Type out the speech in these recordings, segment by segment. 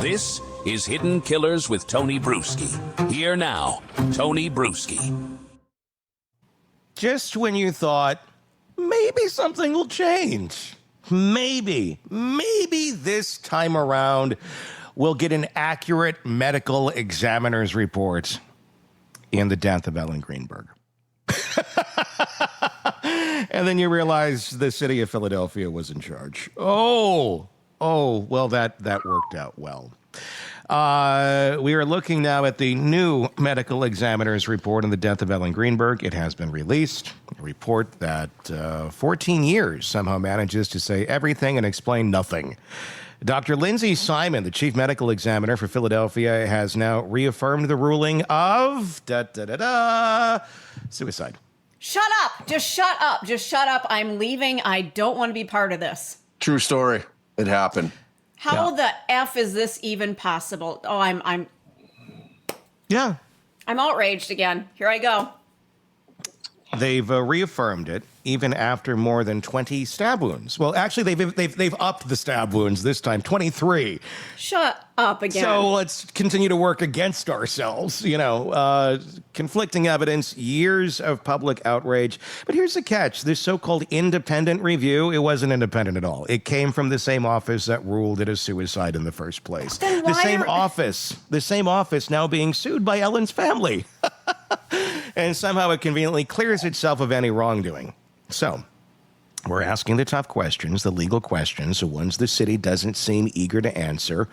This is Hidden Killers with Tony Brueski. Here now, Tony Brueski. Just when you thought, maybe something will change. Maybe this time around we'll get an accurate medical examiner's report in the death of Ellen Greenberg. And then you realize the city of Philadelphia was in charge. Oh, well, that worked out well. We are looking now at the new medical examiner's report on the death of Ellen Greenberg. It has been released. A report that 14 years somehow manages to say everything and explain nothing. Dr. Lindsay Simon, the chief medical examiner for Philadelphia, has now reaffirmed the ruling of suicide. Shut up. Just shut up. Just shut up. I'm leaving. I don't want to be part of this. True story. It happened. How the F is this even possible? Oh, I'm outraged again. Here I go. They've reaffirmed it even after more than 20 stab wounds. Well, actually, they've upped the stab wounds this time, 23. Shut up again. So let's continue to work against ourselves. Conflicting evidence, years of public outrage. But here's the catch. This so-called independent review, it wasn't independent at all. It came from the same office that ruled it a suicide in the first place. The same office now being sued by Ellen's family. And somehow it conveniently clears itself of any wrongdoing. So, we're asking the tough questions, the legal questions, the ones the city doesn't seem eager to answer.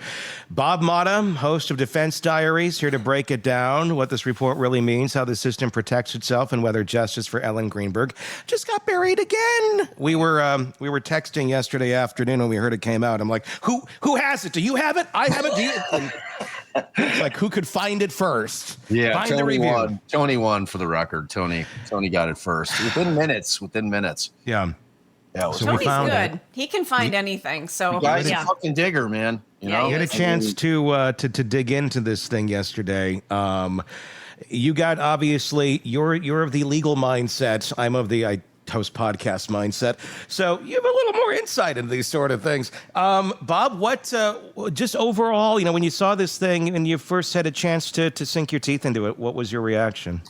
Bob Motta, host of Defense Diaries, here to break it down, what this report really means, how the system protects itself, and whether justice for Ellen Greenberg just got buried again. We were texting yesterday afternoon when we heard it came out. I'm like, who has it? Do you have it? I have it. Do you? It's like, who could find it first? Yeah, find Tony the review. won. Tony won for the record. Tony got it first within minutes. Yeah. Yeah, So Tony's we found good. it. He can find anything. So guy's a fucking digger, man. You know, You had a chance to dig into this thing yesterday. You got, obviously, you're of the legal mindset. I'm of the I host podcast mindset. So you have a little more insight into these sort of things. Bob, what just overall, when you saw this thing and you first had a chance to sink your teeth into it, what was your reaction?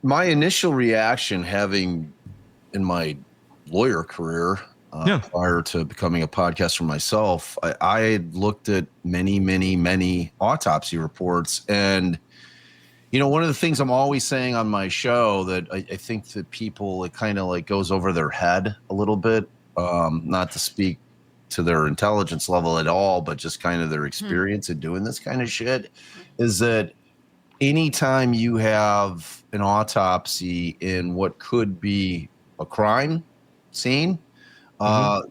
My initial reaction, having in my lawyer career prior to becoming a podcaster myself, I had looked at many autopsy reports. And, one of the things I'm always saying on my show that I think that people, it kind of like goes over their head a little bit, not to speak to their intelligence level at all, but just kind of their experience in doing this kind of shit, is that anytime you have an autopsy in what could be a crime scene, the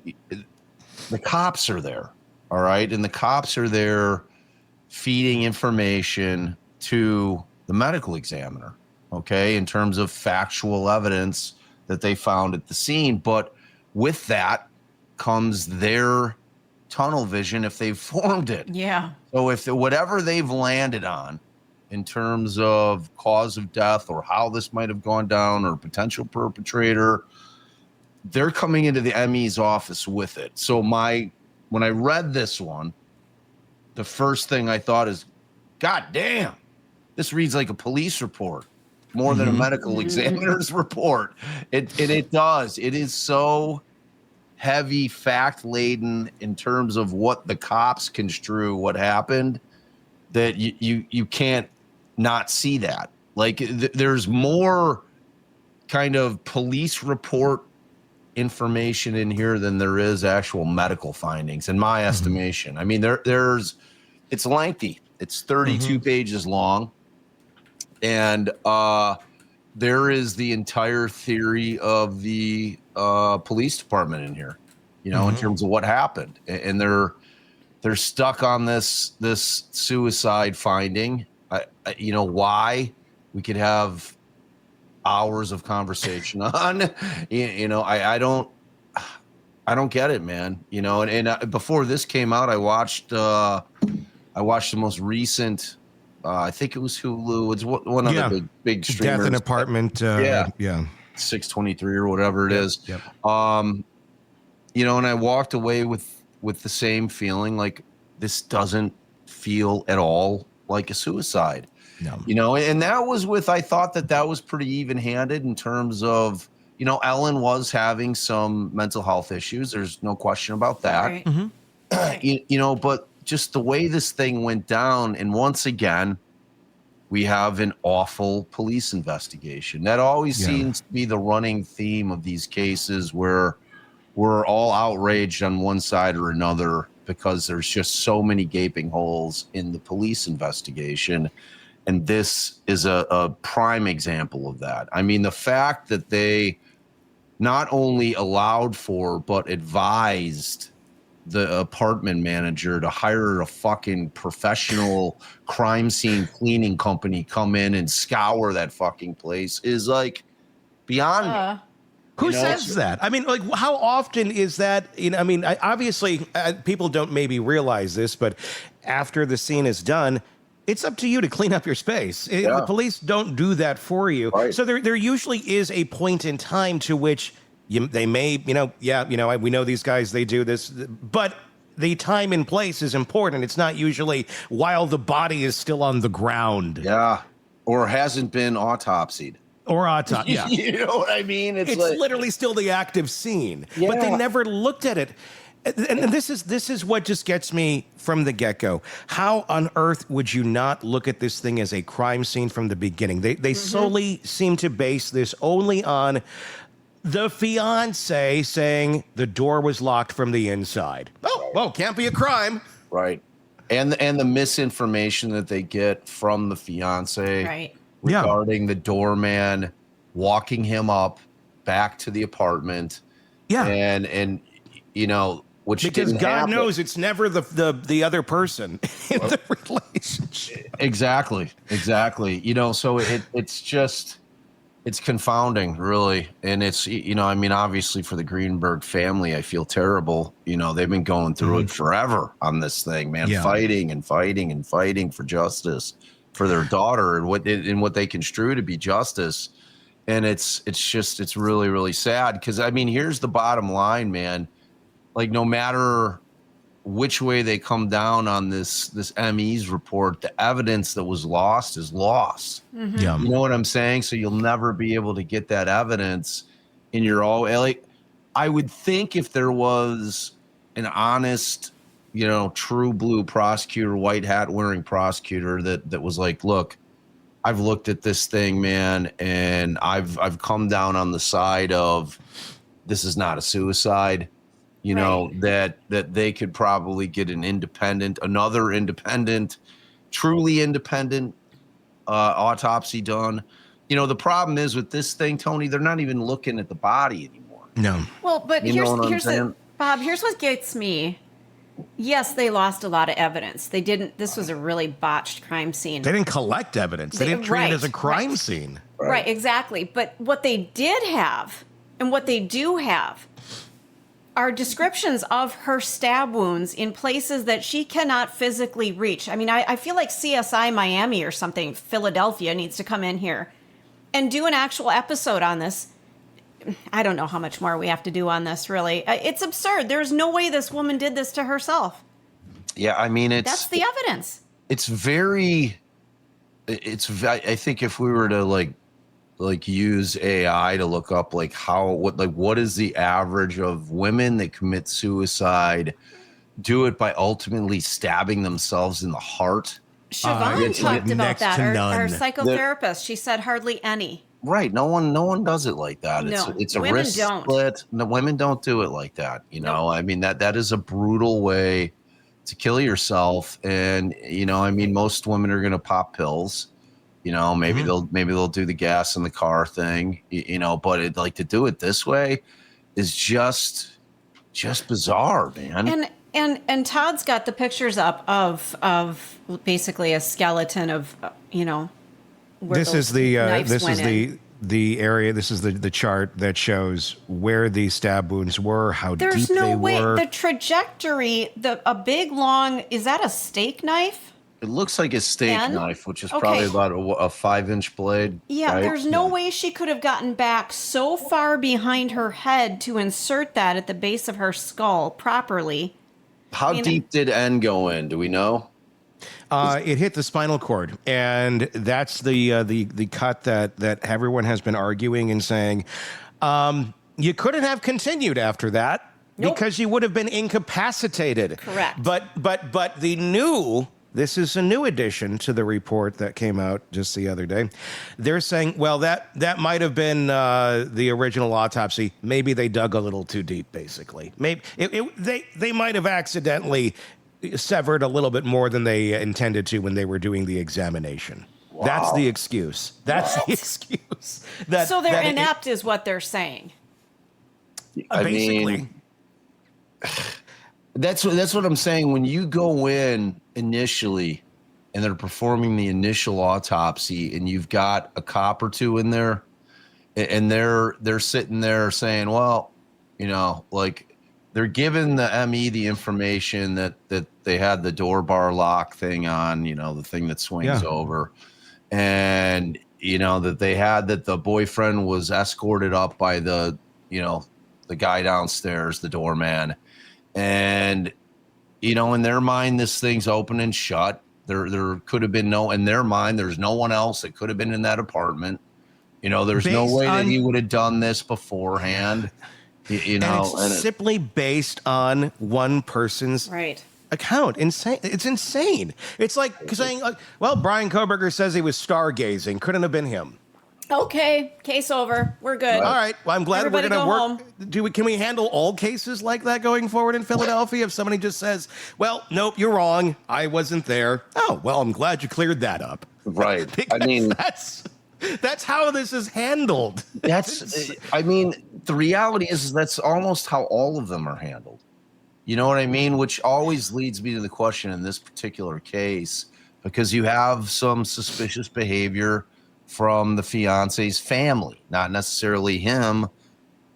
cops are there, all right? And the cops are there feeding information to the medical examiner, okay, in terms of factual evidence that they found at the scene. But with that comes their tunnel vision if they've formed it. yeah. So if whatever they've landed on in terms of cause of death or how this might have gone down or potential perpetrator, they're coming into the ME's office with it. So when I read this one, the first thing I thought is, God damn, this reads like a police report more than a medical examiner's report. It does. It is so heavy, fact-laden in terms of what the cops construe what happened that you can't not see that. Like, there's more kind of police report information in here than there is actual medical findings, in my estimation. I mean, it's lengthy. It's 32 pages long. And there is the entire theory of the police department in here, in terms of what happened. And they're stuck on this suicide finding. Why? We could have hours of conversation on. I don't get it, man. And before this came out, I watched the most recent. I think it was Hulu. It's one of the big streamers. Death in Apartment. 623 or whatever it is. Yep. And I walked away with the same feeling, like this doesn't feel at all like a suicide. No. You know, and that was I thought that was pretty even-handed in terms of, you know, Ellen was having some mental health issues. There's no question about that. Right. Mm-hmm. You know, but just the way this thing went down, and once again, we have an awful police investigation. That always seems to be the running theme of these cases, where we're all outraged on one side or another because there's just so many gaping holes in the police investigation. And this is a prime example of that. I mean, the fact that they not only allowed for, but advised the apartment manager to hire a fucking professional crime scene cleaning company come in and scour that fucking place is like beyond me. Who says that? I mean, like, how often is that? You know, I mean, obviously, people don't maybe realize this, but after the scene is done, it's up to you to clean up your space. The police don't do that for you. Right. So there usually is a point in time to which they may, we know these guys, they do this, but the time and place is important. It's not usually while the body is still on the ground. Yeah. Or hasn't been autopsied. Or autopsy. Yeah. You know what I mean? It's like, literally still the active scene, but they never looked at it. And this is what just gets me from the get-go. How on earth would you not look at this thing as a crime scene from the beginning? They solely seem to base this only on the fiance saying the door was locked from the inside. Oh, well, can't be a crime. Right. And the misinformation that they get from the fiance regarding the doorman walking him up back to the apartment. Yeah. And you know, which because God knows it's never the other person in the relationship. Exactly. You know, so it's confounding, really. And it's, you know, I mean, obviously for the Greenberg family, I feel terrible. You know, they've been going through it forever on this thing, man, fighting and fighting and fighting for justice for their daughter and what they construe to be justice. And it's really, really sad because, I mean, here's the bottom line, man. Like, no matter which way they come down on this ME's report, the evidence that was lost is lost. Mm-hmm. Yeah. You know what I'm saying? So you'll never be able to get that evidence in your own. Like, I would think if there was an honest, you know, true blue prosecutor, white hat wearing prosecutor that was like, look, I've looked at this thing, man, and I've come down on the side of this is not a suicide. You know, that they could probably get another independent, truly independent autopsy done. You know, the problem is with this thing, Tony, they're not even looking at the body anymore. No. Well, but here's Bob, here's what gets me. Yes, they lost a lot of evidence. They didn't. This was a really botched crime scene. They didn't collect evidence. They didn't treat it as a crime scene. Right, exactly. But what they did have and what they do have are descriptions of her stab wounds in places that she cannot physically reach. I mean, I feel like CSI Miami or something, Philadelphia, needs to come in here and do an actual episode on this. I don't know how much more we have to do on this, really. It's absurd. There's no way this woman did this to herself. Yeah, I mean, that's the evidence. I think if we were to like use AI to look up what is the average of women that commit suicide, do it by ultimately stabbing themselves in the heart. Siobhan talked about that. Our psychotherapist, she said hardly any. Right. No one does it like that. No, it's a wrist split. No, women don't do it like that. You know, I mean, that is a brutal way to kill yourself. And, you know, I mean, most women are going to pop pills. You know, maybe they'll do the gas in the car thing, you know, but to do it this way is just bizarre, man. And Todd's got the pictures up of basically a skeleton of, you know, where this is the area. This is the chart that shows where these stab wounds were, how deep they were. There's no way. The trajectory, a big long, is that a steak knife? It looks like a steak knife, which is probably about a 5-inch blade. Yeah, right? There's no way she could have gotten back so far behind her head to insert that at the base of her skull properly. How deep did N go in? Do we know? It hit the spinal cord, and that's the cut that everyone has been arguing and saying you couldn't have continued after that because you would have been incapacitated. Correct. But this is a new addition to the report that came out just the other day. They're saying, well, that might have been the original autopsy. Maybe they dug a little too deep, basically. Maybe they might have accidentally severed a little bit more than they intended to when they were doing the examination. Wow. That's the excuse. The excuse. So they're inept is what they're saying. Basically. That's what I'm saying. When you go in initially and they're performing the initial autopsy and you've got a cop or two in there and they're sitting there saying, well, like they're giving the ME the information that they had the door bar lock thing on, the thing that swings over, and that the boyfriend was escorted up by the guy downstairs, the doorman. And, in their mind, this thing's open and shut. There could have been in their mind, there's no one else that could have been in that apartment. There's no way that he would have done this beforehand. And it's simply based on one person's account. Insane. It's insane. It's like saying, well, Brian Koberger says he was stargazing. Couldn't have been him. Okay, case over. We're good. All right. Well, I'm glad Everybody we're going to work. home. Can we handle all cases like that going forward in Philadelphia? If somebody just says, well, nope, you're wrong. I wasn't there. Oh, well, I'm glad you cleared that up. Right. That's how this is handled. The reality is that's almost how all of them are handled. You know what I mean? Which always leads me to the question in this particular case, because you have some suspicious behavior from the fiance's family, not necessarily him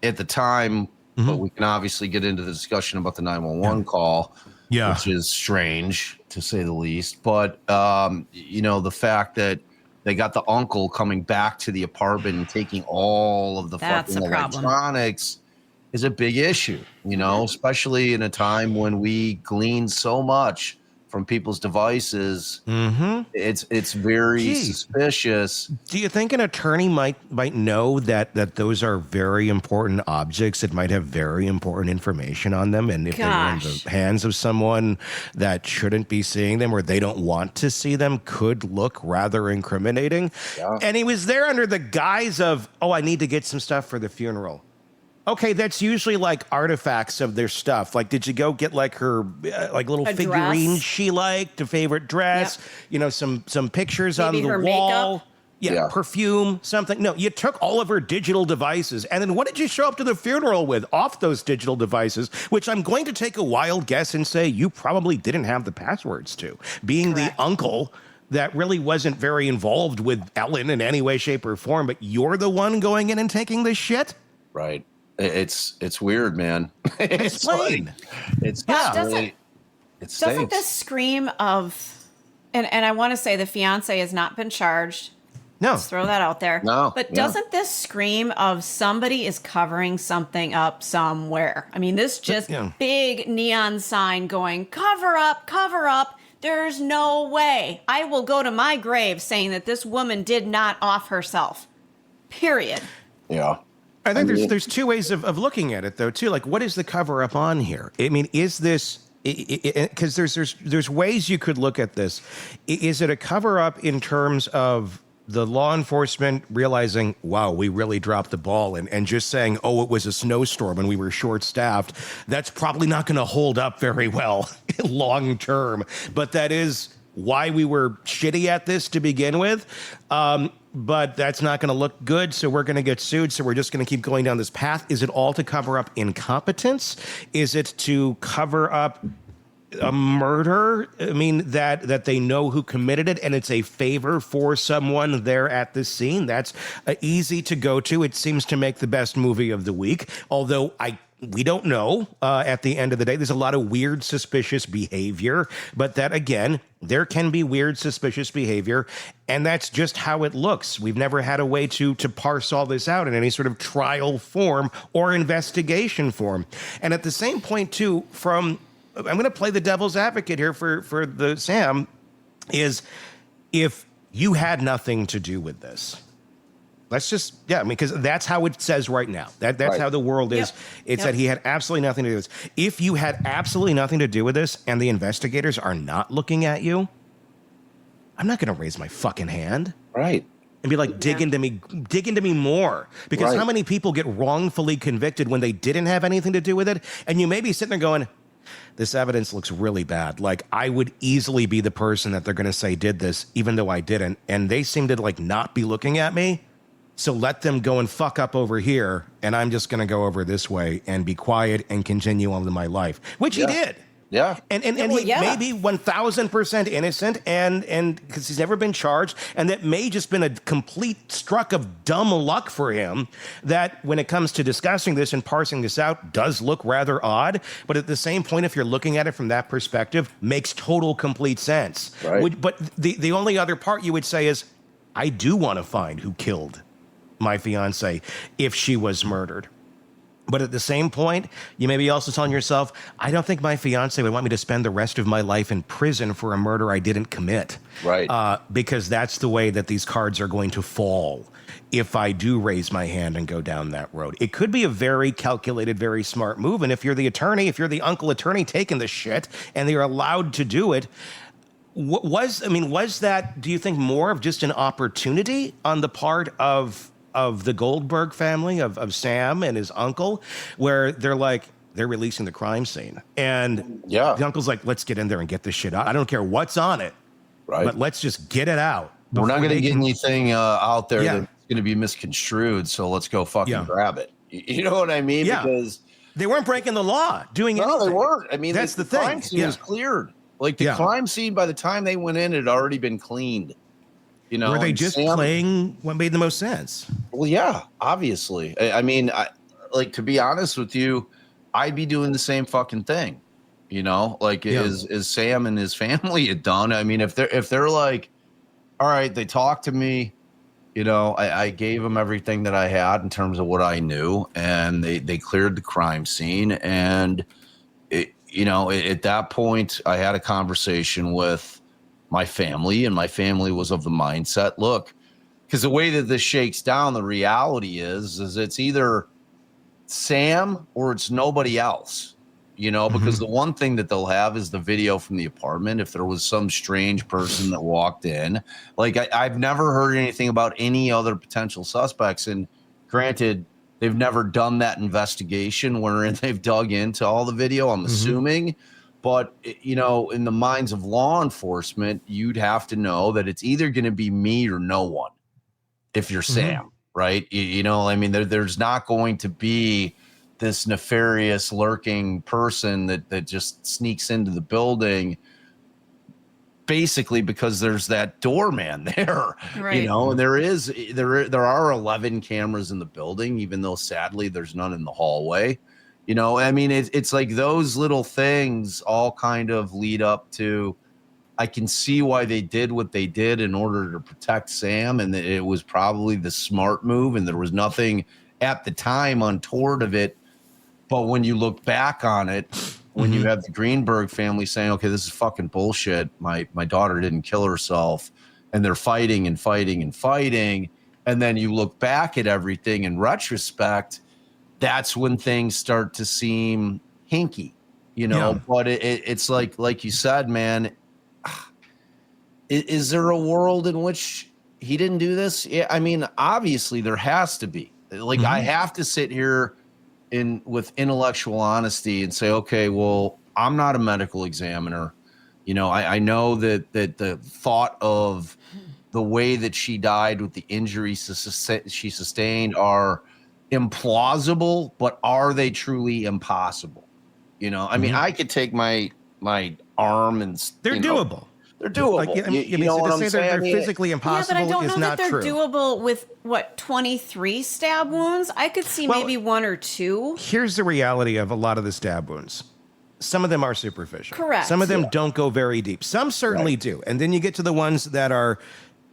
at the time, but we can obviously get into the discussion about the 911 call, which is strange to say the least. But, the fact that they got the uncle coming back to the apartment and taking all of the fucking electronics is a big issue, especially in a time when we glean so much from people's devices. It's very suspicious. Do you think an attorney might know that those are very important objects that might have very important information on them, and if they're in the hands of someone that shouldn't be seeing them or they don't want to see them, could look rather incriminating? And he was there under the guise of, I need to get some stuff for the funeral. Okay, that's usually like artifacts of their stuff. Like, did you go get like her little figurines she liked, a favorite dress? Some pictures Maybe on the her wall. Makeup? Perfume, something. No, you took all of her digital devices, and then what did you show up to the funeral with off those digital devices? Which I'm going to take a wild guess and say you probably didn't have the passwords to, being the uncle that really wasn't very involved with Ellen in any way, shape, or form. But you're the one going in and taking this shit, right? It's weird, man. It's plain. Doesn't this scream of, and I want to say the fiance has not been charged. No. Let's throw that out there. No. But doesn't this scream of somebody is covering something up somewhere? I mean, this just big neon sign going, cover up, cover up. There's no way. I will go to my grave saying that this woman did not off herself. Period. Yeah. I think there's two ways of looking at it, though, too. Like, what is the cover up on here? I mean, is this, because there's ways you could look at this. Is it a cover up in terms of the law enforcement realizing, wow, we really dropped the ball, and just saying, it was a snowstorm and we were short staffed? That's probably not going to hold up very well long term. But that is why we were shitty at this to begin with. But that's not going to look good, so we're going to get sued, so we're just going to keep going down this path. Is it all to cover up incompetence? Is it to cover up a murder? I mean, that they know who committed it, and it's a favor for someone there at the scene? That's easy to go to. It seems to make the best movie of the week, although we don't know at the end of the day. There's a lot of weird, suspicious behavior, but that, again, there can be weird, suspicious behavior, and that's just how it looks. We've never had a way to parse all this out in any sort of trial form or investigation form. And at the same point, too, I'm going to play the devil's advocate here for the Sam. is if you had nothing to do with this. Let's just, I mean, because that's how it says right now. That's right. how the world is. Yep. It said he had absolutely nothing to do with this. If you had absolutely nothing to do with this and the investigators are not looking at you, I'm not going to raise my fucking hand. Right. And be like, dig into me more. Because how many people get wrongfully convicted when they didn't have anything to do with it? And you may be sitting there going, this evidence looks really bad. Like, I would easily be the person that they're going to say did this, even though I didn't. And they seem to like not be looking at me. So let them go and fuck up over here. And I'm just going to go over this way and be quiet and continue on with my life, which he did. Yeah. And he may be 1,000% innocent and because he's never been charged. And that may just been a complete struck of dumb luck for him that when it comes to discussing this and parsing this out does look rather odd. But at the same point, if you're looking at it from that perspective, makes total complete sense. Right. But the only other part you would say is, I do want to find who killed my fiance if she was murdered. But at the same point, you may be also telling yourself, I don't think my fiance would want me to spend the rest of my life in prison for a murder I didn't commit. Right. Because that's the way that these cards are going to fall if I do raise my hand and go down that road. It could be a very calculated, very smart move. And if you're the attorney, if you're the uncle attorney taking the shit and they're allowed to do it, was that, do you think, more of just an opportunity on the part of the Goldberg family, of Sam and his uncle, where they're releasing the crime scene. And the uncle's like, let's get in there and get this shit out. I don't care what's on it, but let's just get it out. We're not going to get anything out there that's going to be misconstrued, so let's go fucking grab it. You know what I mean? Yeah. Because they weren't breaking the law doing anything. No, they weren't. I mean, that's the thing. crime scene was cleared. Like, the crime scene, by the time they went in, had already been cleaned. You know, were they just playing what made the most sense? Well, yeah, obviously. I mean, to be honest with you, I'd be doing the same fucking thing. You know, like as Sam and his family had done. I mean, if they're like, all right, they talked to me, you know, I gave them everything that I had in terms of what I knew, and they cleared the crime scene. And at that point, I had a conversation with my family, and my family was of the mindset, look, because the way that this shakes down, the reality is it's either Sam or it's nobody else, you know, because the one thing that they'll have is the video from the apartment. If there was some strange person that walked in, like I've never heard anything about any other potential suspects. And granted, they've never done that investigation wherein they've dug into all the video, I'm assuming. But, you know, in the minds of law enforcement, you'd have to know that it's either going to be me or no one if you're Sam, right? You know, I mean, there's not going to be this nefarious lurking person that just sneaks into the building basically because there's that doorman there, you know, and there are 11 cameras in the building, even though sadly there's none in the hallway. You know, I mean, it's like those little things all kind of lead up to, I can see why they did what they did in order to protect Sam. And it was probably the smart move. And there was nothing at the time untoward of it. But when you look back on it, when you have the Greenberg family saying, okay, this is fucking bullshit. My daughter didn't kill herself. And they're fighting and fighting and fighting. And then you look back at everything in retrospect, that's when things start to seem hinky, you know. But it's like you said, man, is there a world in which he didn't do this? Yeah, I mean, obviously there has to be. Like, I have to sit here with intellectual honesty and say, okay, well, I'm not a medical examiner. You know, I know that the thought of the way that she died with the injuries she sustained are implausible, but are they truly impossible? You know, I mean, I could take my arm and they're doable. They're doable. Like, you know what I'm saying? They're physically impossible but I don't is know not that they're true. doable with 23 stab wounds. I could see maybe one or two. Here's the reality of a lot of the stab wounds. Some of them are superficial. Correct. Some of them don't go very deep. Some certainly do. And then you get to the ones that are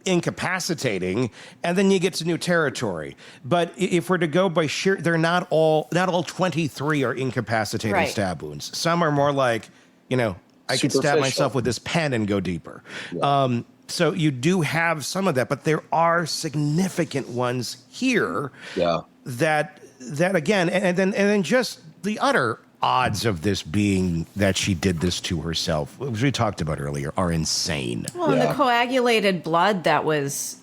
incapacitating, and then you get to new territory. But if we're to go by sheer, they're not all 23 are incapacitating stab wounds. Some are more like, you know, I could stab myself with this pen and go deeper. Yeah. So you do have some of that, but there are significant ones here. Yeah. That again, and then just the utter odds of this being that she did this to herself, which we talked about earlier, are insane. Well, and the coagulated blood that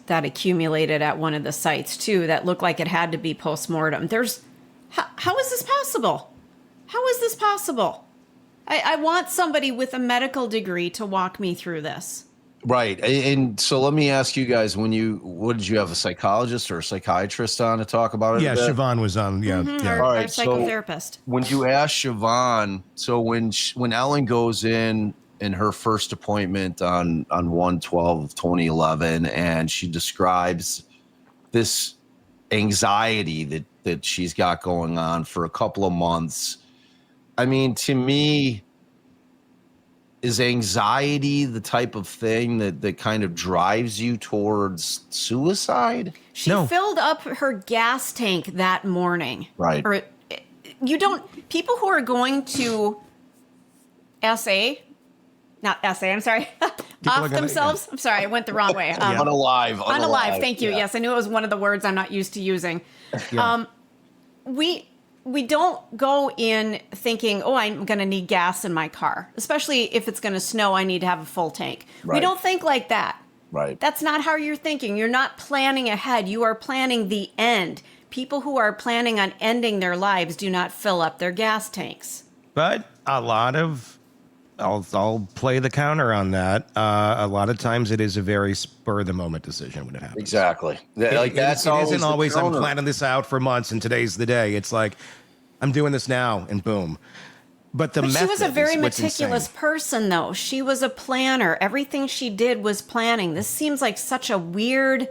accumulated at one of the sites too, that looked like it had to be postmortem. How is this possible? How is this possible? I want somebody with a medical degree to walk me through this. Right. And so let me ask you guys, what did you have, a psychologist or a psychiatrist on to talk about it? Yeah, Siobhan was on. Yeah. Our psychotherapist. So when you ask Siobhan, so when Ellen goes in her first appointment on 1/12/2011, and she describes this anxiety that she's got going on for a couple of months, I mean, to me, is anxiety the type of thing that kind of drives you towards suicide? She filled up her gas tank that morning. Right. Or people who are going to I'm sorry, off themselves. I'm sorry, I went the wrong way. Unalive. Thank you. Yeah. Yes, I knew it was one of the words I'm not used to using. Yeah. We don't go in thinking, oh, I'm going to need gas in my car, especially if it's going to snow. I need to have a full tank. Right. We don't think like that. Right. That's not how you're thinking. You're not planning ahead. You are planning the end. People who are planning on ending their lives do not fill up their gas tanks. But a lot of, I'll play the counter on that. A lot of times it is a very spur of the moment decision when it happens. Exactly. It isn't always I'm planning this out for months and today's the day. It's like, I'm doing this now and boom. But she was a very meticulous person, though. She was a planner. Everything she did was planning. This seems like such a weird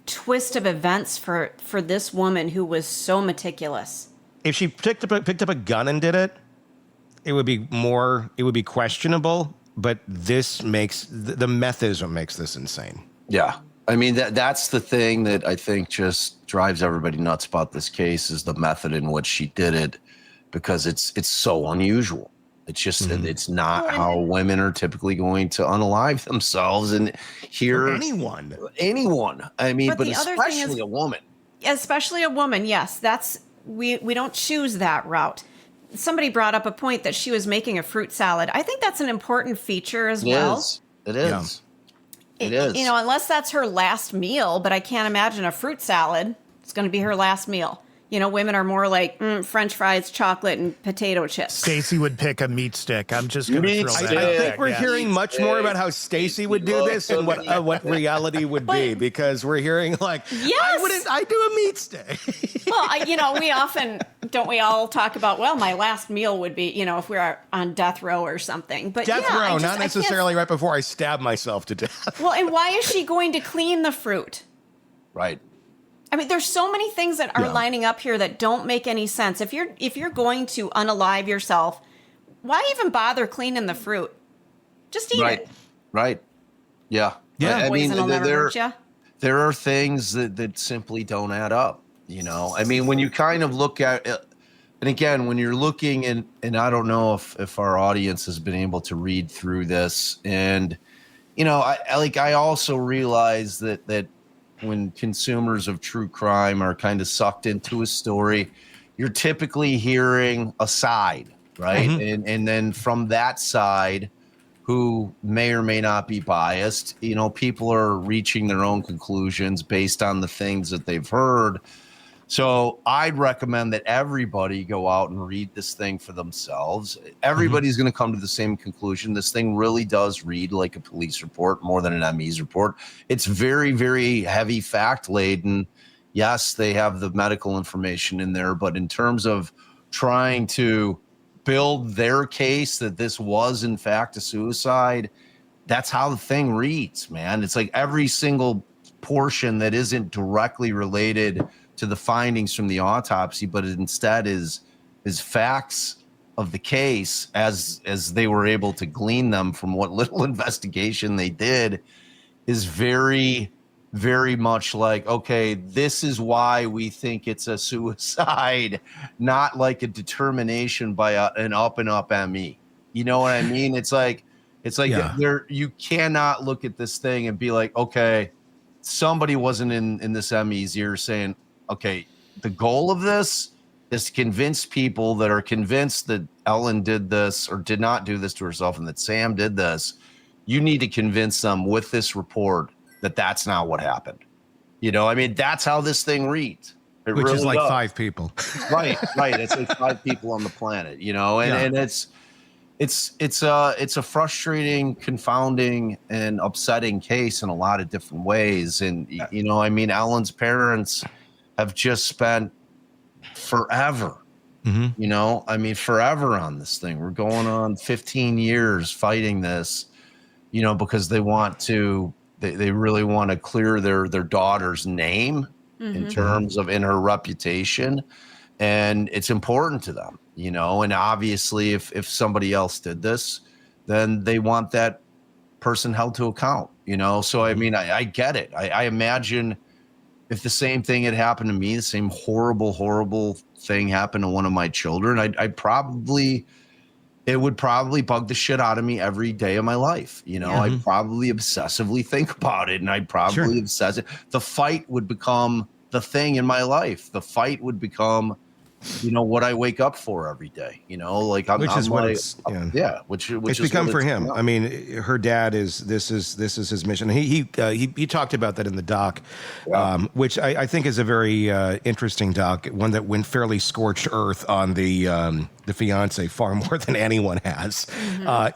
twist of events for this woman who was so meticulous. If she picked up a gun and did it, it would be questionable. But this makes the method is what makes this insane. Yeah. I mean, that's the thing that I think just drives everybody nuts about this case, is the method in which she did it, because it's so unusual. It's just it's not how women are typically going to unalive themselves. And here, anyone. I mean, but especially a woman. Especially a woman. Yes, we don't choose that route. Somebody brought up a point that she was making a fruit salad. I think that's an important feature as well. It is. Yeah. It is. You know, unless that's her last meal, but I can't imagine a fruit salad. It's going to be her last meal. You know, women are more like French fries, chocolate, and potato chips. Stacy would pick a meat stick. I'm just going to throw that. I think we're hearing much more about how Stacy would do this and what reality would be, because we're hearing like, yes! I do a meat stick. Well, we often, don't we all talk about, well, my last meal would be, if we're on death row or something. But death row, not necessarily right before I stab myself to death. Well, and why is she going to clean the fruit? Right. I mean, there's so many things that are lining up here that don't make any sense. If you're going to unalive yourself, why even bother cleaning the fruit? Just eat it. Right. Yeah. Yeah. I mean, there are things that simply don't add up. I mean, when you kind of look at it, and again, when you're looking and I don't know if our audience has been able to read through this, and I also realize that when consumers of true crime are kind of sucked into a story, you're typically hearing a side, right? Mm-hmm. And then from that side, who may or may not be biased, people are reaching their own conclusions based on the things that they've heard. So I'd recommend that everybody go out and read this thing for themselves. Everybody's going to come to the same conclusion. This thing really does read like a police report more than an ME's report. It's very, very heavy fact laden. Yes, they have the medical information in there, but in terms of trying to build their case that this was in fact a suicide, that's how the thing reads, man. It's like every single portion that isn't directly related to the findings from the autopsy, but it instead is facts of the case as they were able to glean them from what little investigation they did, is very, very much like, okay, this is why we think it's a suicide, not like a determination by an up and up ME. You know what I mean? It's like, It's like you cannot look at this thing and be like, okay, somebody wasn't in this Emmys ear saying, okay, the goal of this is to convince people that are convinced that Ellen did this or did not do this to herself and that Sam did this. You need to convince them with this report that that's not what happened. You know, I mean, that's how this thing reads. Which really is like does. 5 people. Right. It's like 5 people on the planet, you know, and it's a frustrating, confounding, and upsetting case in a lot of different ways. And, you know, I mean, Ellen's parents have just spent forever, you know, I mean, forever on this thing. We're going on 15 years fighting this, you know, because they want to, they really want to clear their daughter's name in terms of in her reputation. And it's important to them, you know, and obviously if somebody else did this, then they want that person held to account, you know? So, I mean, I get it. I imagine if the same thing had happened to me, the same horrible thing happened to one of my children, it would probably bug the shit out of me every day of my life. You know, I'd probably obsessively think about it, and I'd probably the fight would become the thing in my life. The fight would become, you know, what I wake up for every day, you know, like which it's become for him. I mean, her dad this is his mission. He talked about that in the doc, which I think is a very interesting doc, one that went fairly scorched earth on the fiance far more than anyone has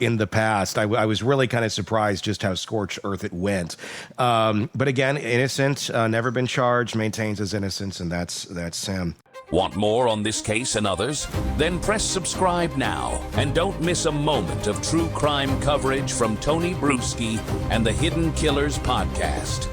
in the past. I was really kind of surprised just how scorched earth it went. But again, innocent, never been charged, maintains his innocence, and that's Sam. Want more on this case and others? Then press subscribe now and don't miss a moment of true crime coverage from Tony Brueski and the Hidden Killers podcast.